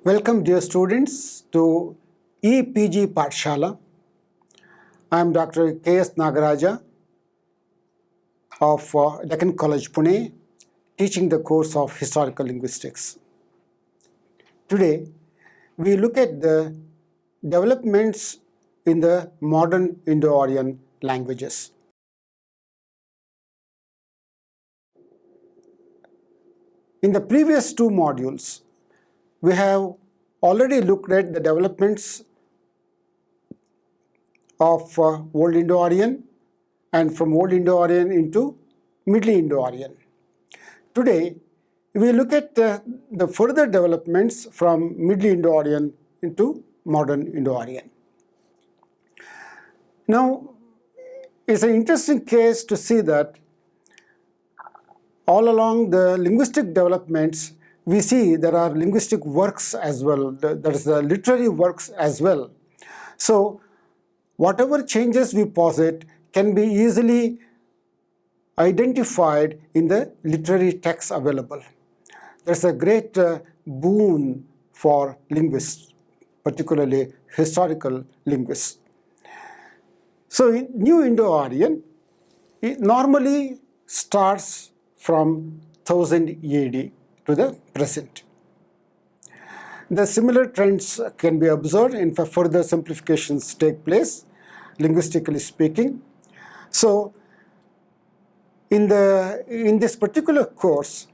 Welcome dear students to EPG Pathshala. I am Dr. K.S. Nagaraja of Deccan College, Pune, teaching the course of Historical Linguistics. Today, we look at the developments in the modern Indo-Aryan languages. In the previous two modules, we have already looked at the developments of Old Indo-Aryan and from Old Indo-Aryan into Middle Indo-Aryan. Today, we look at the further developments from Middle Indo-Aryan into Modern Indo-Aryan. Now, it's an interesting case to see that all along the linguistic developments, we see there are linguistic works as well, there is the literary works as well. So, whatever changes we posit can be easily identified in the literary texts available. There's a great boon for linguists, particularly historical linguists. So, in New Indo-Aryan, it normally starts from 1000 AD to the present. The similar trends can be observed and further simplifications take place, linguistically speaking. So, in this particular course,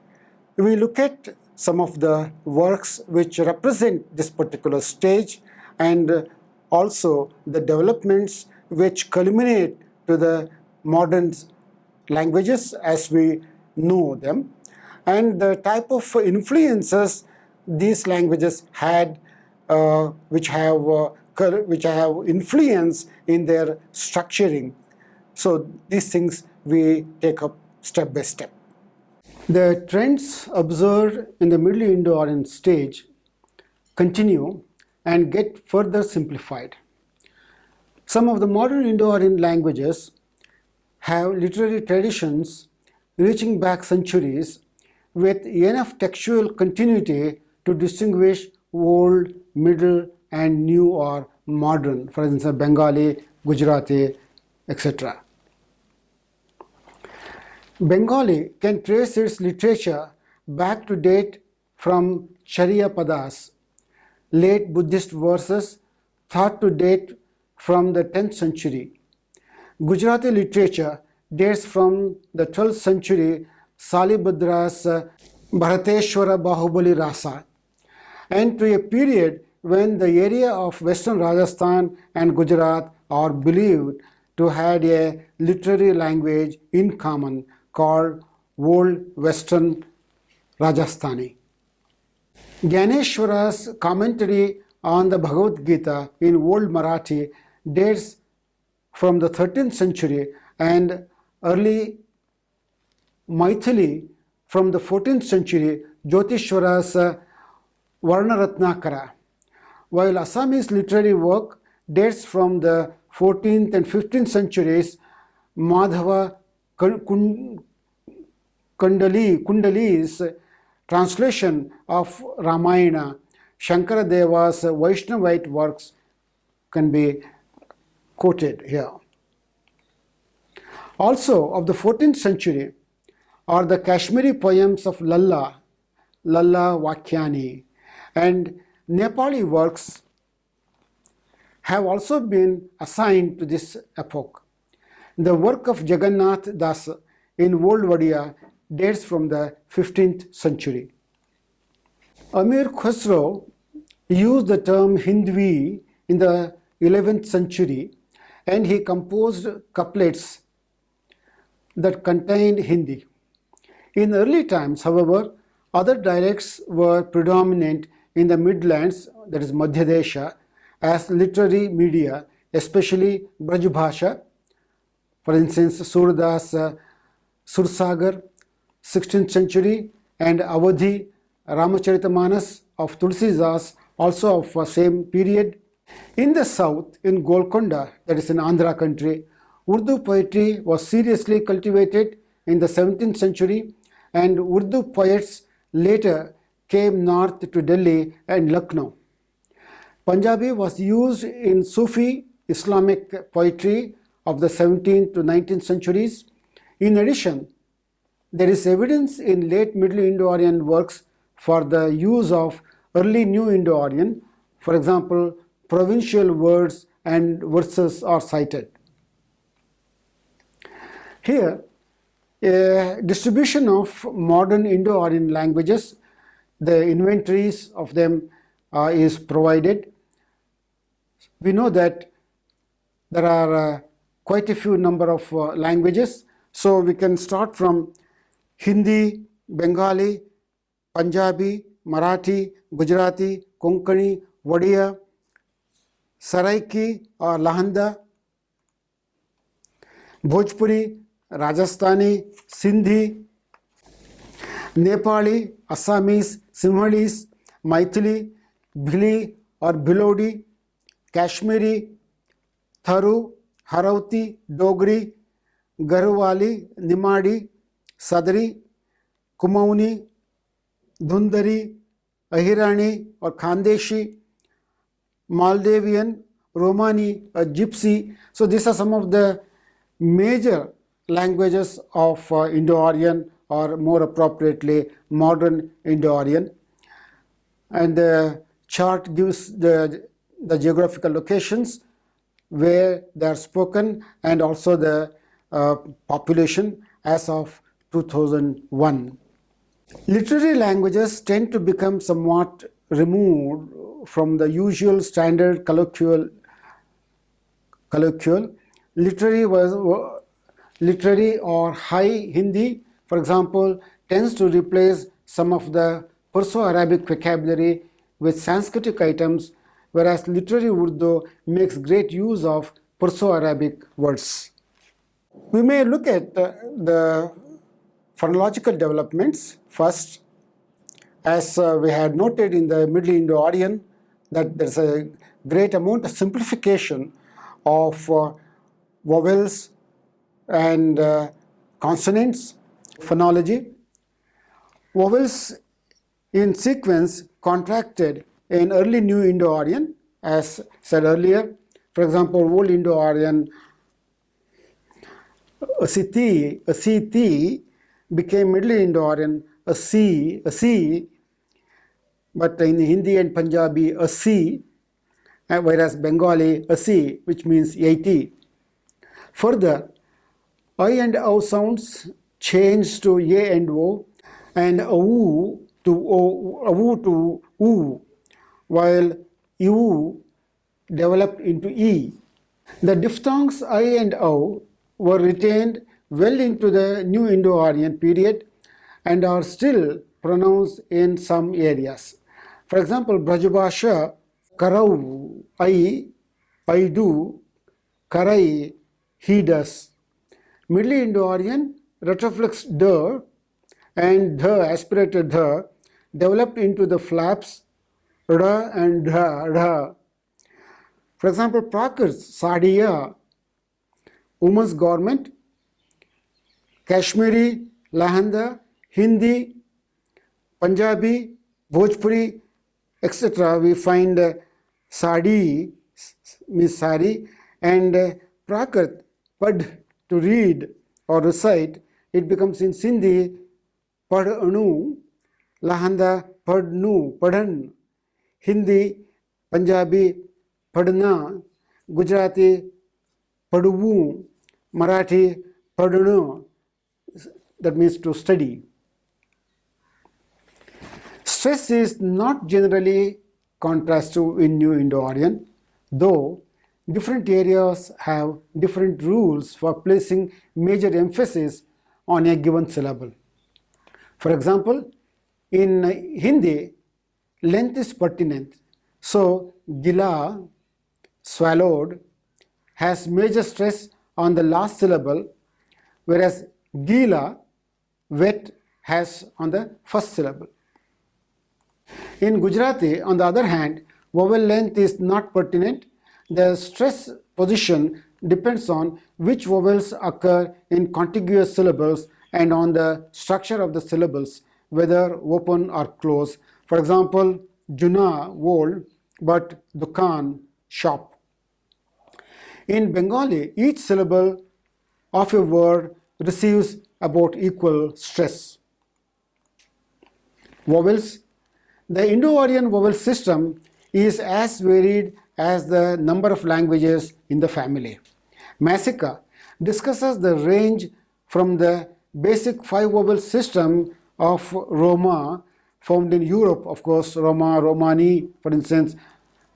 we look at some of the works which represent this particular stage and also the developments which culminate to the modern languages as we know them, and the type of influences these languages had which have influence in their structuring. So these things we take up step by step. The trends observed in the Middle Indo-Aryan stage continue and get further simplified. Some of the modern Indo-Aryan languages have literary traditions reaching back centuries with enough textual continuity to distinguish old, middle, and new or modern, for instance, Bengali, Gujarati, etc. Bengali can trace its literature back to date from Chariya Padas, late Buddhist verses thought to date from the 10th century. Gujarati literature dates from the 12th century Salibhadra's Bharateshwara Bahubali Rasa, and to a period when the area of western Rajasthan and Gujarat are believed to have a literary language in common called Old Western Rajasthani. Gyaneshwara's commentary on the Bhagavad Gita in Old Marathi dates from the 13th century and early Maithili from the 14th century, Jyotishwara's Varnaratnakara, while Assamese literary work dates from the 14th and 15th centuries, Madhava Kundali's translation of Ramayana, Shankaradeva's Vaishnavite works can be quoted here. Also of the 14th century are the Kashmiri poems of Lalla Vakyani, and Nepali works have also been assigned to this epoch. The work of Jagannath Das in Old Vadiya dates from the 15th century. Amir Khusro used the term Hindvi in the 11th century, and he composed couplets that contained Hindi. In early times, however, other dialects were predominant in the Midlands, that is Madhya Desha, as literary media, especially Brajbhasha, for instance, Surdas Sursagar, 16th century, and Awadhi Ramacharita of Tulsidas, also of same period. In the south, in Golconda, that is in Andhra country, Urdu poetry was seriously cultivated in the 17th century, and Urdu poets later came north to Delhi and Lucknow. Punjabi was used in Sufi Islamic poetry of the 17th to 19th centuries. In addition, there is evidence in late Middle Indo-Aryan works for the use of early New Indo-Aryan. For example, provincial words and verses are cited. Here, a distribution of modern Indo-Aryan languages, the inventories of them is provided. We know that there are quite a few number of languages. So we can start from Hindi, Bengali, Punjabi, Marathi, Gujarati, Konkani, Wadiya, Saraiki or Lahanda, Bhojpuri, Rajasthani, Sindhi, Nepali, Assamese, Sinhalese, Maithili, Bhili or Bhilodi, Kashmiri, Tharu, Harauti, Dogri, Garhwali, Nimadi, Sadri, Kumauni, Dhundari, Ahirani or Khandeshi, Maldivian, Romani, or Gypsy. So these are some of the major languages of Indo-Aryan, or more appropriately modern Indo-Aryan. And the chart gives the geographical locations where they are spoken and also the population as of 2001. Literary languages tend to become somewhat removed from the usual standard colloquial. Literary or high Hindi, for example, tends to replace some of the Perso-Arabic vocabulary with Sanskritic items, whereas literary Urdu makes great use of Perso-Arabic words. We may look at the phonological developments first. As we had noted in the Middle Indo-Aryan, that there's a great amount of simplification of vowels and consonants. Phonology. Vowels in sequence contracted in early New Indo-Aryan, as said earlier. For example, Old Indo-Aryan, Asiti became Middle Indo-Aryan, Asi, but in Hindi and Punjabi, Asi, whereas Bengali, Asi, which means 80. Further, I and O sounds changed to A and O, and Awu to U, while U developed into E. The diphthongs I and O were retained well into the New Indo-Aryan period and are still pronounced in some areas. For example, Brajabhasha, Karau, I do, Karai, he does. Middle Indo-Aryan, retroflex D and the aspirated the developed into the flaps ra and dha. For example, Prakrit's Sadiya, woman's garment, Kashmiri, Lahanda, Hindi, Punjabi, Bhojpuri, etc. We find Sadi means sari, and Prakrit, pad, to read or recite. It becomes in Sindhi pad anu, Lahanda padnu, padhan, Hindi, Punjabi padna, Gujarati paduvu, Marathi padnu, that means to study. Stress is not generally contrastive in New Indo-Aryan, though different areas have different rules for placing major emphasis on a given syllable. For example, in Hindi, length is pertinent. So, gila, swallowed, has major stress on the last syllable, whereas gila, wet, has on the first syllable. In Gujarati, on the other hand, vowel length is not pertinent. The stress position depends on which vowels occur in contiguous syllables and on the structure of the syllables, whether open or close. For example, Juna, old, but Dukan, shop. In Bengali, each syllable of a word receives about equal stress. Vowels. The Indo-Aryan vowel system is as varied as the number of languages in the family. Masika discusses the range from the basic 5-vowel system of Roma found in Europe, of course, Roma, Romani, for instance,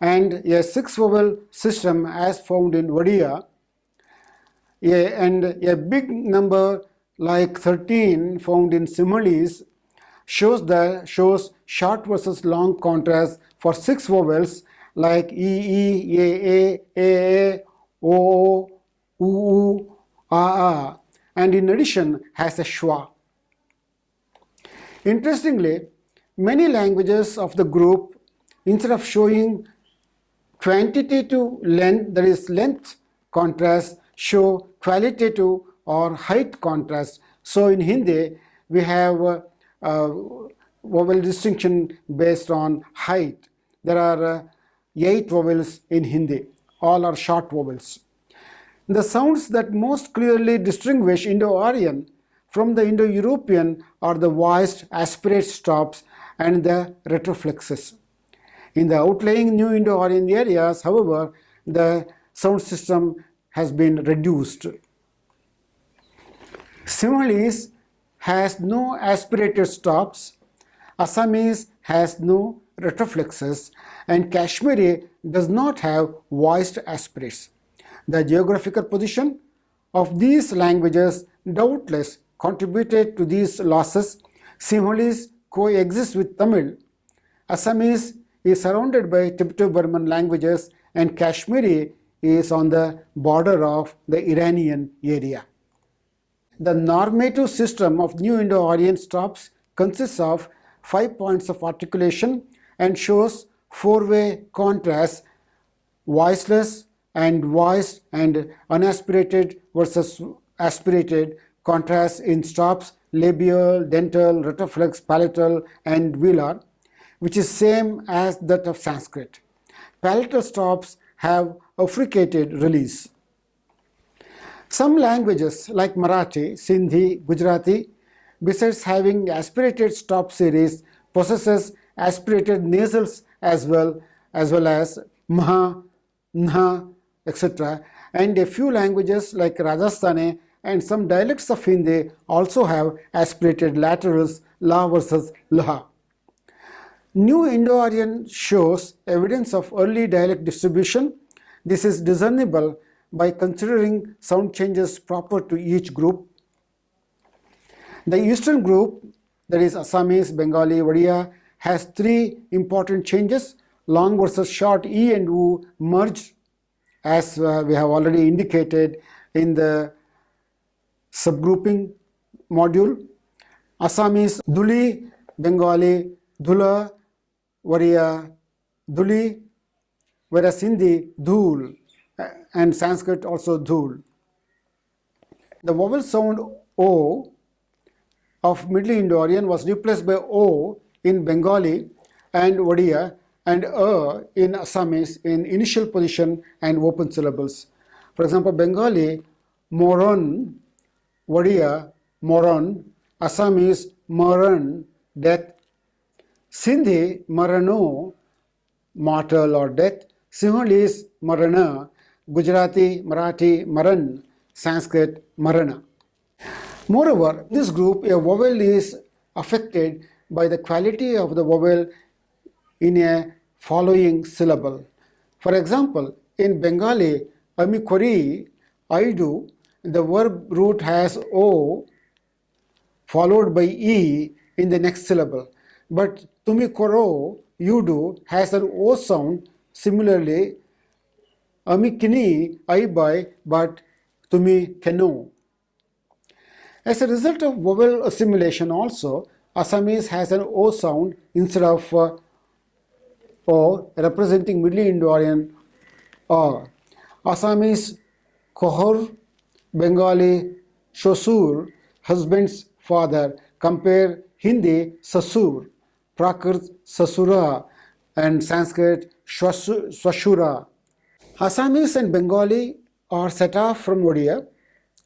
and a 6-vowel system as found in Odia, and a big number like 13 found in Similes shows short versus long contrast for 6 vowels like e, a, o, u, a, and in addition has a schwa. Interestingly, many languages of the group, instead of showing quantitative length, that is length contrast, show qualitative or height contrast. So in Hindi, we have vowel distinction based on height. There are 8 vowels in Hindi. All are short vowels. The sounds that most clearly distinguish Indo-Aryan from the Indo-European are the voiced aspirate stops and the retroflexes. In the outlying New Indo-Aryan areas, however, the sound system has been reduced. Similes has no aspirated stops, Assamese has no retroflexes, and Kashmiri does not have voiced aspirates. The geographical position of these languages doubtless contributed to these losses. Similes coexist with Tamil. Assamese is surrounded by Tibeto-Burman languages, and Kashmiri is on the border of the Iranian area. The normative system of New Indo-Aryan stops consists of 5 points of articulation and shows 4-way contrast, voiceless and voiced and unaspirated versus aspirated contrast in stops, labial, dental, retroflex, palatal, and velar, which is same as that of Sanskrit. Palatal stops have a fricated release. Some languages like Marathi, Sindhi, Gujarati, besides having aspirated stop series, possesses aspirated nasals as well as mha, nha, etc. And a few languages like Rajasthani and some dialects of Hindi also have aspirated laterals, la versus lha. New Indo-Aryan shows evidence of early dialect distribution. This is discernible by considering sound changes proper to each group. The eastern group, that is Assamese, Bengali, Odia, has 3 important changes. Long versus short e and u merged, as we have already indicated in the subgrouping module. Assamese duli, Bengali dhula, Odia duli, whereas Hindi dhul, and Sanskrit also dhul. The vowel sound o of Middle Indo-Aryan was replaced by o in Bengali and Odia and in Assamese in initial position and open syllables. For example, Bengali moron, Odia moron, Assamese maran, death, Sindhi marano, mortal or death, Sinhalese marana, Gujarati, Marathi, maran, Sanskrit marana. Moreover, in this group, a vowel is affected by the quality of the vowel in a following syllable. For example, in Bengali, amikori, I do, the verb root has o followed by e in the next syllable. But tumi koro, you do, has an o sound. Similarly, amikini, I buy, but tumi keno. As a result of vowel assimilation also, Assamese has an o sound instead of o, representing Middle Indo-Aryan o. Assamese kohor, Bengali shosur, husband's father. Compare Hindi sasur. Prakrit, Sasura, and Sanskrit, Swashura. Assamese and Bengali are set off from Odia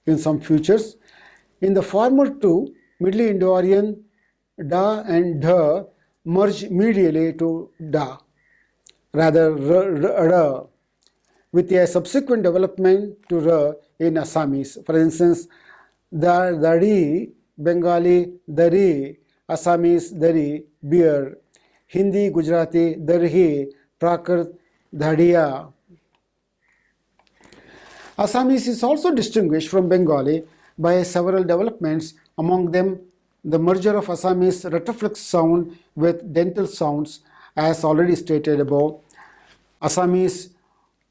in some features. In the former two, Middle Indo-Aryan da and dha merge medially to da, rather ra, with a subsequent development to ra in Assamese. For instance, dari, Bengali dari, Assamese dari, beer, Hindi, Gujarati darhi, Prakrit, dhadiya. Assamese is also distinguished from Bengali by several developments, among them the merger of Assamese retroflex sound with dental sounds, as already stated above. Assamese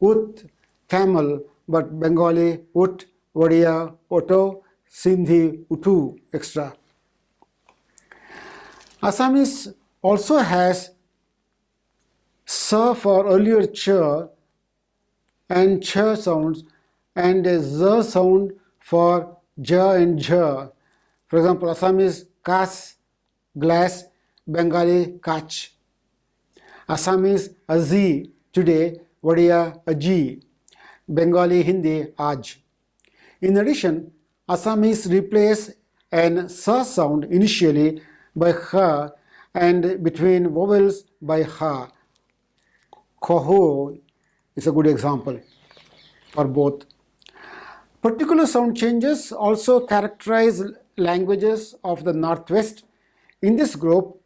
ut, camel, but Bengali ut, Odia, oto, Sindhi, utu, etc. Assamese also has sa for earlier ch and ch sounds, and a z sound for ja and jha. For example, Assamese kas, glass, Bengali kach. Assamese azi, today, Odia aji, Bengali Hindi aj. In addition, Assamese replace an sa sound initially by ha and between vowels by ha. Koho is a good example for both. Particular sound changes also characterize languages of the Northwest. In this group,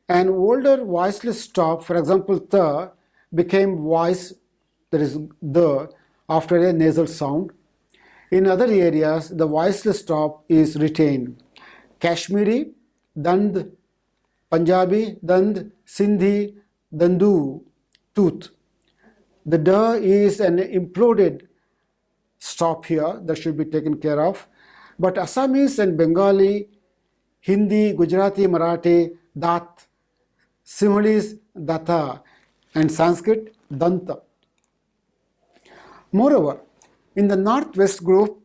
an older voiceless stop, for example, the, became voice, that is the, after a nasal sound. In other areas, the voiceless stop is retained. Kashmiri, dand, Punjabi, dand, Sindhi, dandu, tooth. The da is an imploded stop here that should be taken care of. But Assamese and Bengali, Hindi, Gujarati, Marathi, dat, Sinhalese, data, and Sanskrit, danta. Moreover, in the Northwest group,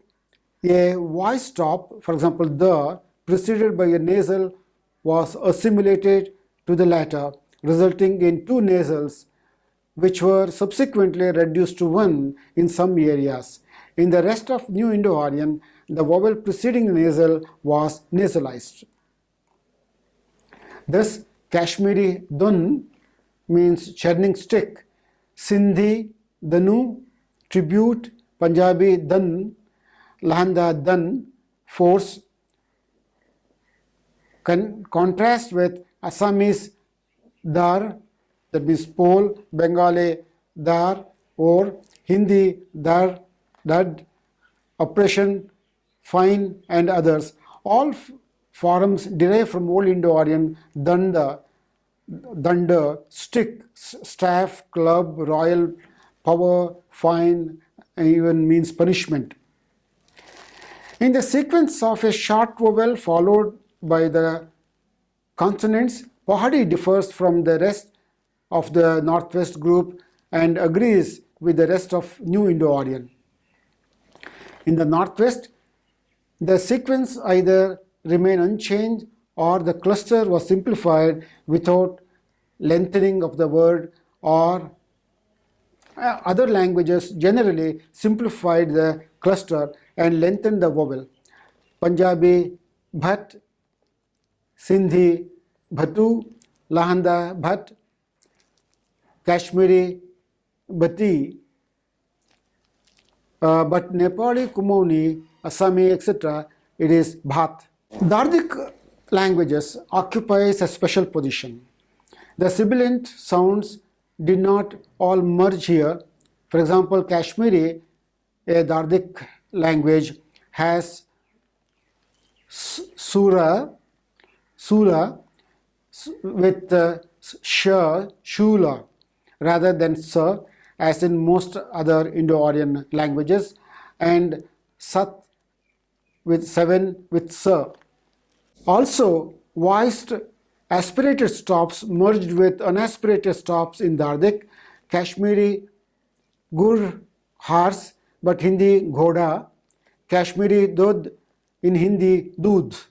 a voice stop, for example, the, preceded by a nasal, was assimilated to the latter, resulting in two nasals, which were subsequently reduced to one in some areas. In the rest of New Indo-Aryan, the vowel preceding the nasal was nasalized. Thus, Kashmiri dun means churning stick, Sindhi danu, tribute, Punjabi dan, Lahanda dan, force. Contrast with Assamese dar, that means pole, Bengali dar, or Hindi dar, dad, oppression, fine, and others. All forms derive from Old Indo-Aryan danda, stick, staff, club, royal, power, fine, and even means punishment. In the sequence of a short vowel followed by the consonants, Pahadi differs from the rest of the Northwest group and agrees with the rest of New Indo-Aryan. In the Northwest, the sequence either remained unchanged or the cluster was simplified without lengthening of the word, or other languages generally simplified the cluster and lengthened the vowel. Punjabi bhat, Sindhi bhatu, Lahanda bhat, Kashmiri bhati, but Nepali, Kumaoni, Assami, etc., it is bhat. Dardic languages occupies a special position. The sibilant sounds did not all merge here. For example, Kashmiri, a Dardic language, has sura with shula rather than sa, as in most other Indo-Aryan languages, and sat with 7 with sa. Also, voiced aspirated stops merged with unaspirated stops in Dardic. Kashmiri gur, horse, but Hindi ghoda. Kashmiri dud, in Hindi dudh.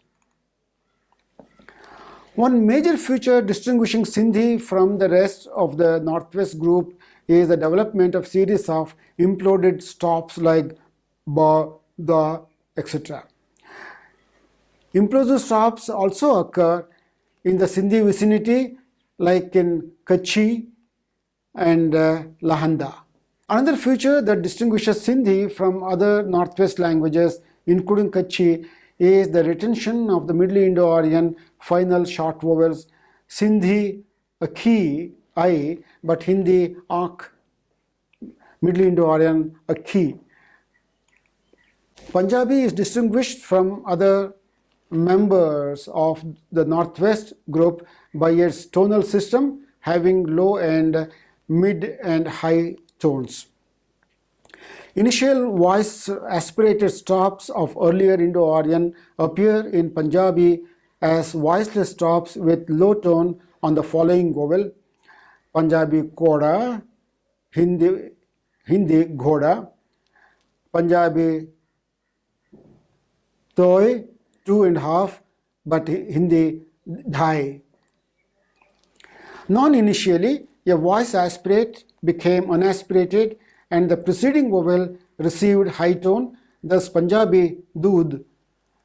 One major feature distinguishing Sindhi from the rest of the Northwest group is the development of series of imploded stops like ba, da, etc. Implosive stops also occur in the Sindhi vicinity like in Kutchi and Lahanda. Another feature that distinguishes Sindhi from other Northwest languages, including Kutchi, is the retention of the Middle Indo-Aryan final short vowels. Sindhi, a key, I, but Hindi, ak, Middle Indo-Aryan, a key. Punjabi is distinguished from other members of the Northwest group by its tonal system having low and mid and high tones. Initial voice aspirated stops of earlier Indo-Aryan appear in Punjabi as voiceless stops with low tone on the following vowel: Punjabi koda, Hindi ghoda, Punjabi toy, 2.5, but Hindi dhai. Non-initially, a voice aspirate became unaspirated and the preceding vowel received high tone, thus Punjabi doodh,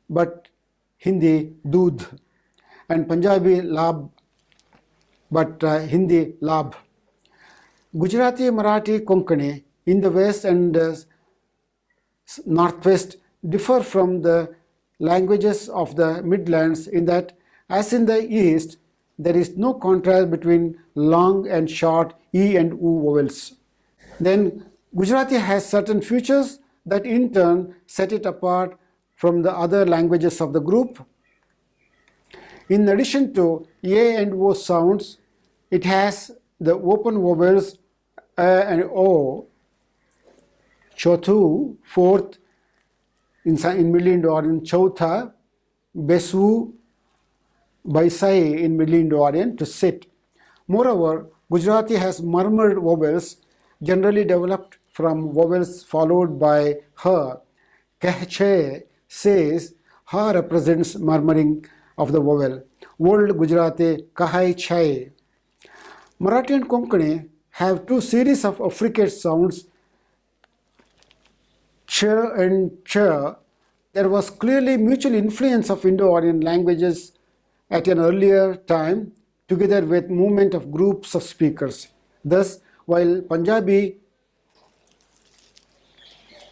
but Hindi doodh, and Punjabi lab, but Hindi lab. Gujarati, Marathi, Konkani in the west and northwest differ from the languages of the Midlands in that, as in the east, there is no contrast between long and short e and u vowels. Then Gujarati has certain features that in turn set it apart from the other languages of the group. In addition to a and o sounds, it has the open vowels a and o, chotu, fourth, in Middle Indo-Aryan, chautha, besu, baisai in Middle Indo-Aryan, to sit. Moreover, Gujarati has murmured vowels generally developed from vowels followed by ha. Kehche says ha represents murmuring of the vowel. Old Gujarati kahai chai. Marathi and Konkani have two series of affricate sounds, ch and ch. There was clearly mutual influence of Indo-Aryan languages at an earlier time, together with movement of groups of speakers. Thus, while Punjabi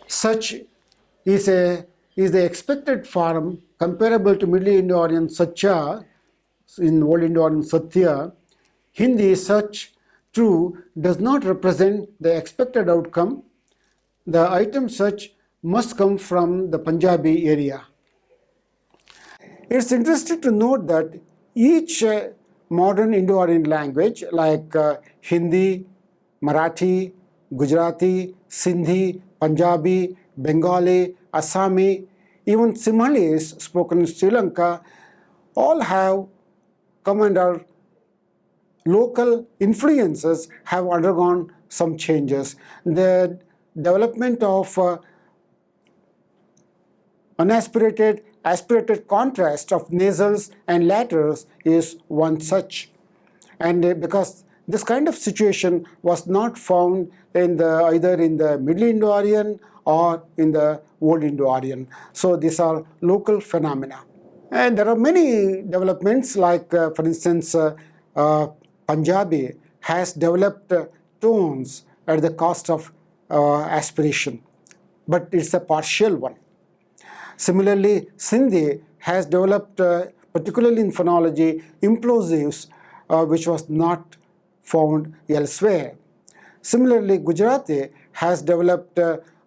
such is the expected form comparable to Middle Indo-Aryan sacha, in Old Indo-Aryan satya, Hindi such true does not represent the expected outcome. The item such must come from the Punjabi area. It's interesting to note that each modern Indo-Aryan language like Hindi, Marathi, Gujarati, Sindhi, Punjabi, Bengali, Assami, even Sinhalese spoken in Sri Lanka all have come under local influences, have undergone some changes. The development of unaspirated, aspirated contrast of nasals and laterals is one such. And because this kind of situation was not found in either in the Middle Indo-Aryan or in the Old Indo-Aryan. So these are local phenomena. And there are many developments like, for instance, Punjabi has developed tones at the cost of aspiration, but it's a partial one. Similarly, Sindhi has developed, particularly in phonology, implosives, which was not found elsewhere. Similarly, Gujarati has developed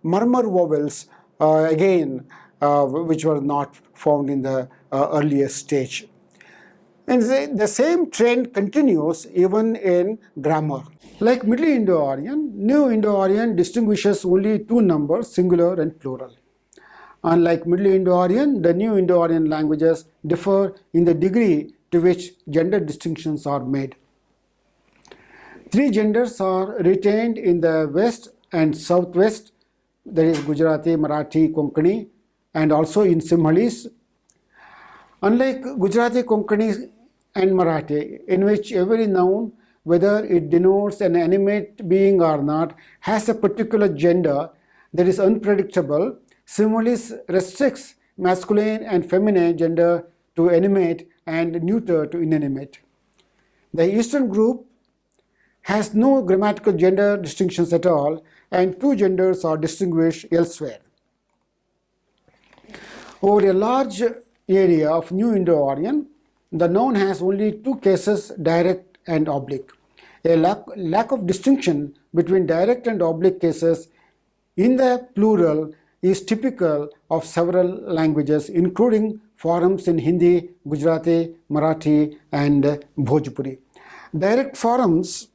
murmur vowels, again, which were not found in the earlier stage. And the same trend continues even in grammar. Like Middle Indo-Aryan, New Indo-Aryan distinguishes only two numbers, singular and plural. Unlike Middle Indo-Aryan, the New Indo-Aryan languages differ in the degree to which gender distinctions are made. Three genders are retained in the west and southwest, that is Gujarati, Marathi, Konkani, and also in Sinhalese. Unlike Gujarati, Konkani, and Marathi, in which every noun, whether it denotes an animate being or not, has a particular gender that is unpredictable. Similarly, restricts masculine and feminine gender to animate and neuter to inanimate. The Eastern group has no grammatical gender distinctions at all, and two genders are distinguished elsewhere. Over a large area of New Indo-Aryan, the noun has only two cases, direct and oblique. A lack of distinction between direct and oblique cases in the plural is typical of several languages, including forms in Hindi, Gujarati, Marathi, and Bhojpuri. Direct forms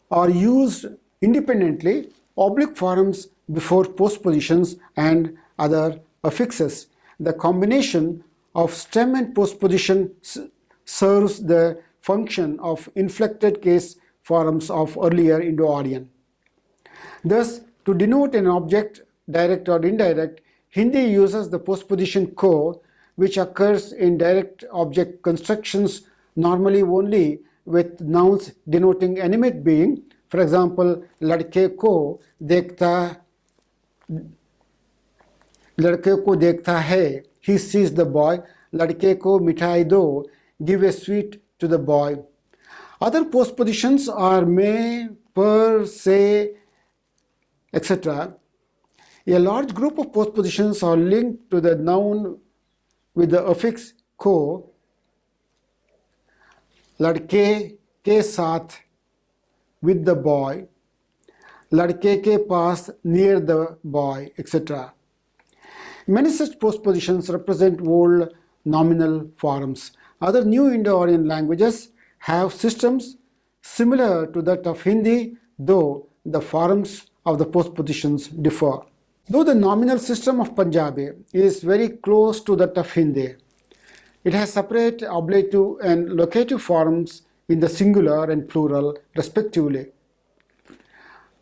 are used independently, oblique forms before postpositions and other affixes. The combination of stem and postposition serves the function of inflected case forms of earlier Indo-Aryan. Thus, to denote an object, direct or indirect, Hindi uses the postposition ko, which occurs in direct object constructions normally only with nouns denoting animate being. For example, ladke ko dekhta hai, he sees the boy. Ladke ko mithai do, give a sweet to the boy. Other postpositions are may, per, se, etc. A large group of postpositions are linked to the noun with the affix ko, ladke ke saath, with the boy, ladke ke paas, near the boy, etc. Many such postpositions represent old nominal forms. Other New Indo-Aryan languages have systems similar to that of Hindi, though the forms of the postpositions differ. Though the nominal system of Punjabi is very close to that of Hindi, it has separate ablative and locative forms in the singular and plural respectively.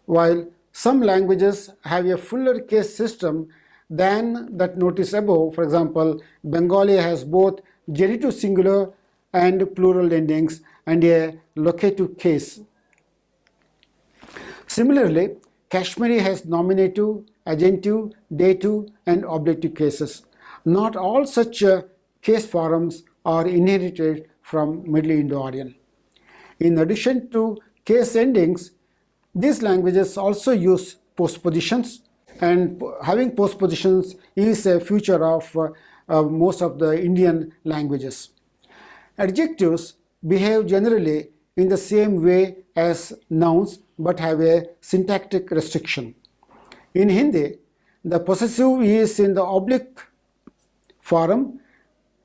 While some languages have a fuller case system than that noticed above, for example, Bengali has both genitive singular and plural endings and a locative case. Similarly, Kashmiri has nominative, agentive, dative, and ablative cases. Not all such case forms are inherited from Middle Indo-Aryan. In addition to case endings, these languages also use postpositions, and having postpositions is a feature of most of the Indian languages. Adjectives behave generally in the same way as nouns but have a syntactic restriction. In Hindi, the possessive is in the oblique form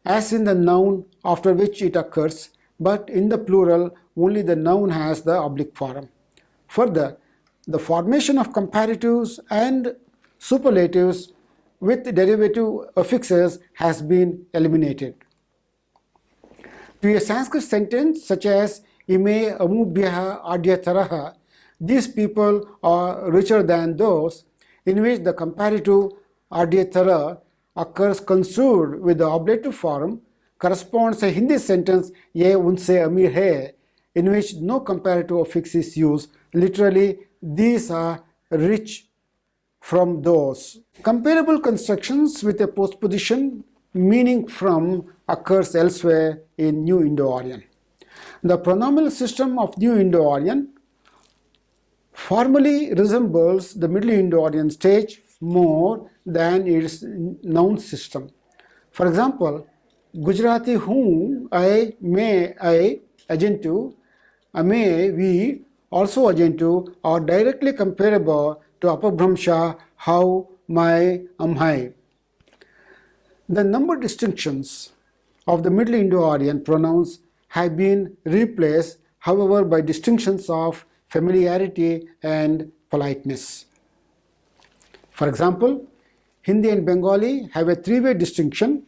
as in the noun after which it occurs, but in the plural only the noun has the oblique form. Further, the formation of comparatives and superlatives with derivative affixes has been eliminated. To a Sanskrit sentence such as ime amubhyaha adyataraha, these people are richer than those, in which the comparative adyatara occurs construed with the ablative form, corresponds a Hindi sentence ye unse amir hai, in which no comparative affix is used. Literally, these are rich from those. Comparable constructions with a postposition meaning from occurs elsewhere in New Indo-Aryan. The pronominal system of New Indo-Aryan formally resembles the Middle Indo-Aryan stage more than its noun system. For example, Gujarati whom, I, may, I, agentive, ame, we, also agentive, are directly comparable to Apabhramsha, how, my, amhai. The number distinctions of the Middle Indo-Aryan pronouns have been replaced, however, by distinctions of familiarity and politeness. For example, Hindi and Bengali have a three-way distinction.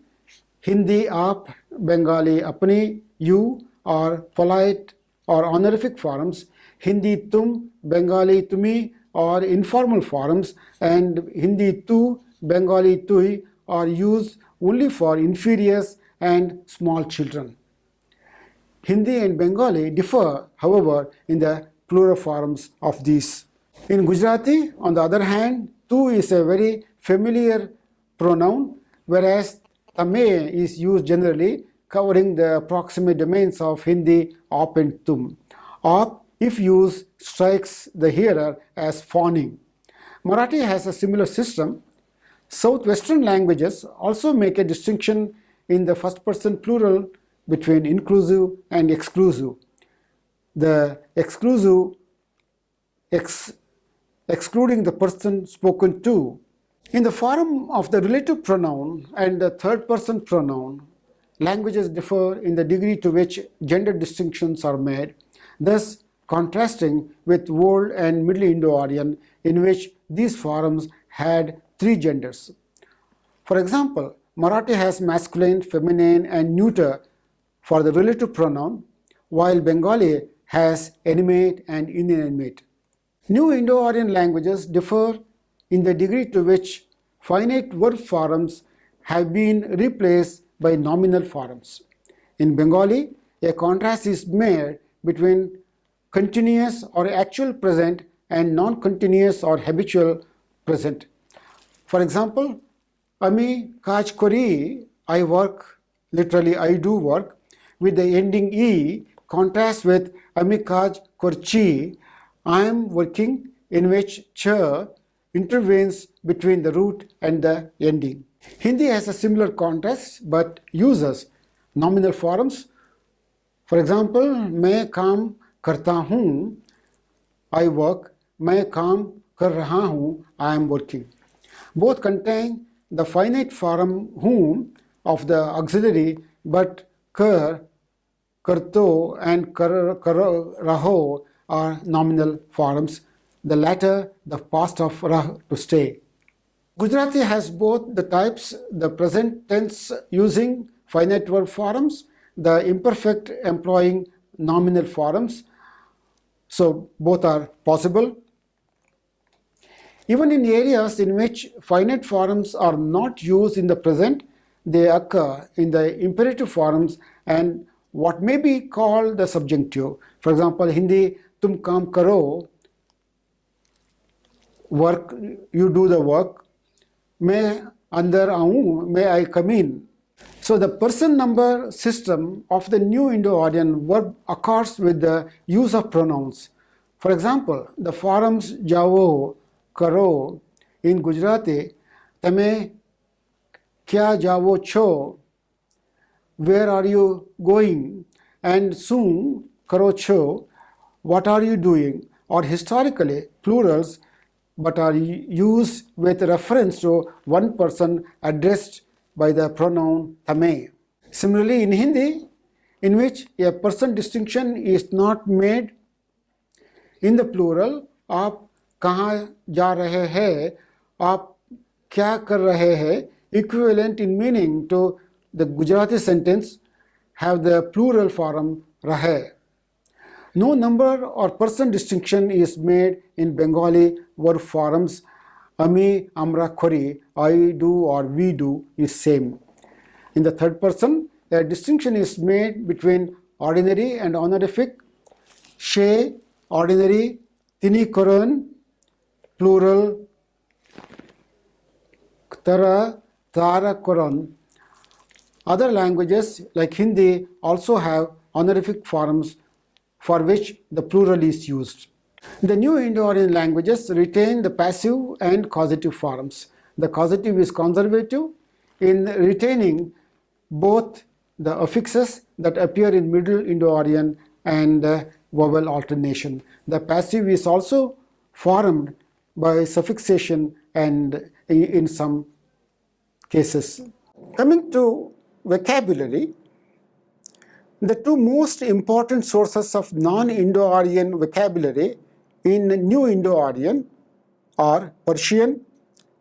Hindi aap, Bengali apni, you are polite or honorific forms. Hindi tum, Bengali tumi are informal forms, and Hindi tu, Bengali tui are used only for inferiors and small children. Hindi and Bengali differ, however, in the plural forms of these. In Gujarati, on the other hand, tu is a very familiar pronoun, whereas tame is used generally, covering the proximate domains of Hindi, op and tum. Op, if used, strikes the hearer as fawning. Marathi has a similar system. Southwestern languages also make a distinction in the first person plural between inclusive and exclusive. The exclusive excluding the person spoken to. In the form of the relative pronoun and the third person pronoun, languages differ in the degree to which gender distinctions are made, thus contrasting with Old and Middle Indo-Aryan, in which these forms had three genders. For example, Marathi has masculine, feminine, and neuter for the relative pronoun, while Bengali has animate and inanimate. New Indo-Aryan languages differ in the degree to which finite verb forms have been replaced by nominal forms. In Bengali, a contrast is made between continuous or actual present and non-continuous or habitual present. For example, Ami kaj kori, I work, literally I do work, with the ending e contrasts with Ami kaj korchi, I am working, in which cha intervenes between the root and the ending. Hindi has a similar contrast but uses nominal forms. For example, मैं काम करता हूँ, I work, मैं काम कर रहा हूँ, I am working. Both contain the finite form whom of the auxiliary, but kar, karto and kar raho are nominal forms, the latter the past of rah, to stay. Gujarati has both the types, the present tense using finite verb forms, the imperfect employing nominal forms, so both are possible. Even in areas in which finite forms are not used in the present, they occur in the imperative forms and what may be called the subjunctive. For example, Hindi, tum kaam karo, work, you do the work. Main andar aun, may I come in. So the person number system of the new Indo-Aryan verb accords with the use of pronouns. For example, the forms jao, karo in Gujarati, tame kya jao cho, where are you going, and soon karo cho, what are you doing, or historically plurals but are used with reference to one person addressed by the pronoun tame. Similarly, in Hindi, in which a person distinction is not made, in the plural, आप कहाँ जा रहे हैं, आप क्या कर रहे हैं, equivalent in meaning to the Gujarati sentence, have the plural form rahe. No number or person distinction is made in Bengali verb forms. Ami, amra, khori, I do or we do is same. In the third person, a distinction is made between ordinary and honorific. She, ordinary, tini koran, plural, tara, tara koran. Other languages like Hindi also have honorific forms for which the plural is used. The new Indo-Aryan languages retain the passive and causative forms. The causative is conservative in retaining both the affixes that appear in Middle Indo-Aryan and vowel alternation. The passive is also formed by suffixation and in some cases. Coming to vocabulary, the two most important sources of non-Indo-Aryan vocabulary in New Indo-Aryan are Persian,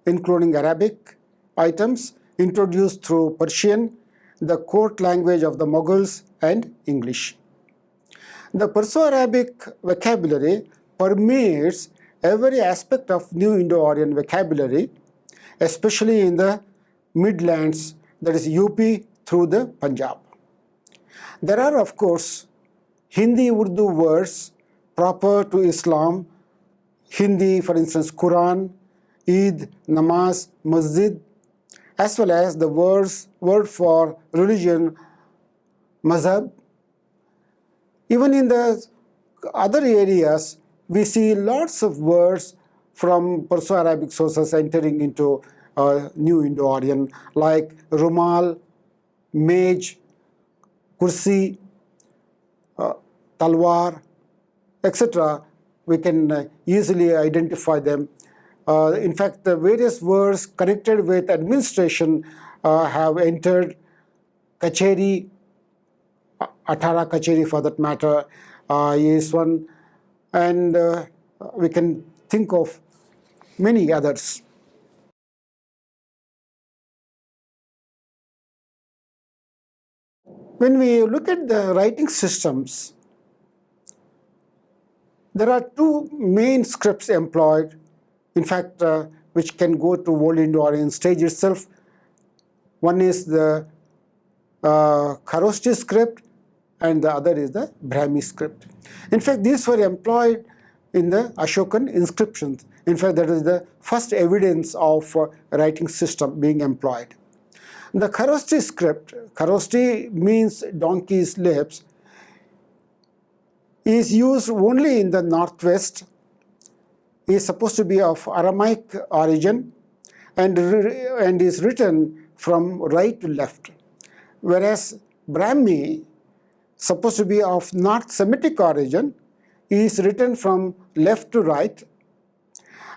including Arabic items introduced through Persian, the court language of the Mughals, and English. The Perso-Arabic vocabulary permeates every aspect of New Indo-Aryan vocabulary, especially in the Midlands, that is UP through the Punjab. There are, of course, Hindi Urdu words proper to Islam, Hindi, for instance, Quran, Eid, Namaz, Masjid, as well as the word for religion, Mazhab. Even in the other areas, we see lots of words from Perso-Arabic sources entering into New Indo-Aryan, like Rumal, Mage, Kursi, Talwar, etc. We can easily identify them. In fact, the various words connected with administration have entered. Kacheri, Atara Kacheri for that matter, is one, and we can think of many others. When we look at the writing systems, there are two main scripts employed, in fact, which can go to Old Indo-Aryan stage itself. One is the Kharoshthi script, and the other is the Brahmi script. In fact, these were employed in the Ashokan inscriptions. In fact, that is the first evidence of writing system being employed. The Kharoshthi script, Kharoshthi means donkey's lips, is used only in the northwest, is supposed to be of Aramaic origin, and is written from right to left. Whereas Brahmi, supposed to be of North Semitic origin, is written from left to right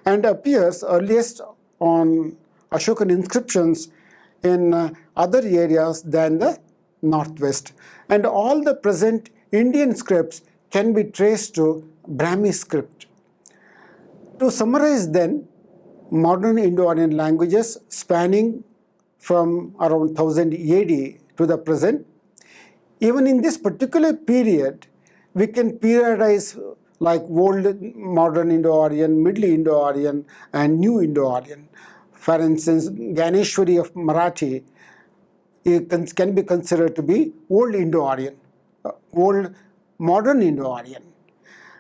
and appears earliest on Ashokan inscriptions in other areas than the northwest. And all the present Indian scripts can be traced to Brahmi script. To summarize then, modern Indo-Aryan languages spanning from around 1000 AD to the present, even in this particular period, we can periodize like Old Modern Indo-Aryan, Middle Indo-Aryan, and New Indo-Aryan. For instance, Ganeshwari of Marathi can be considered to be Old Indo-Aryan, Old Modern Indo-Aryan.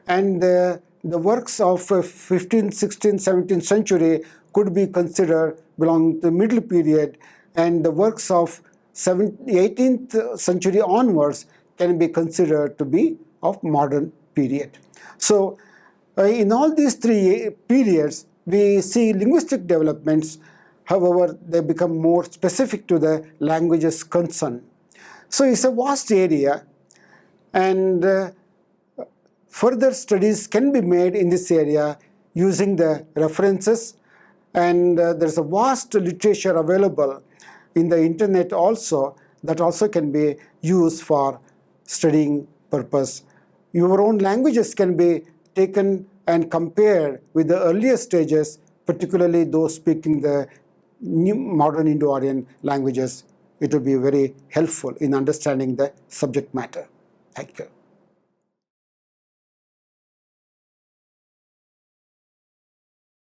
And the works of 15th, 16th, 17th century could be considered belonging to the middle period, and the works of 18th century onwards can be considered to be of modern period. So in all these three periods, we see linguistic developments. However, they become more specific to the languages concerned. So it's a vast area, and further studies can be made in this area using the references, and there's a vast literature available in the internet also that also can be used for studying purpose. Your own languages can be taken and compared with the earlier stages, particularly those speaking the new modern Indo-Aryan languages. It will be very helpful in understanding the subject matter. Thank you.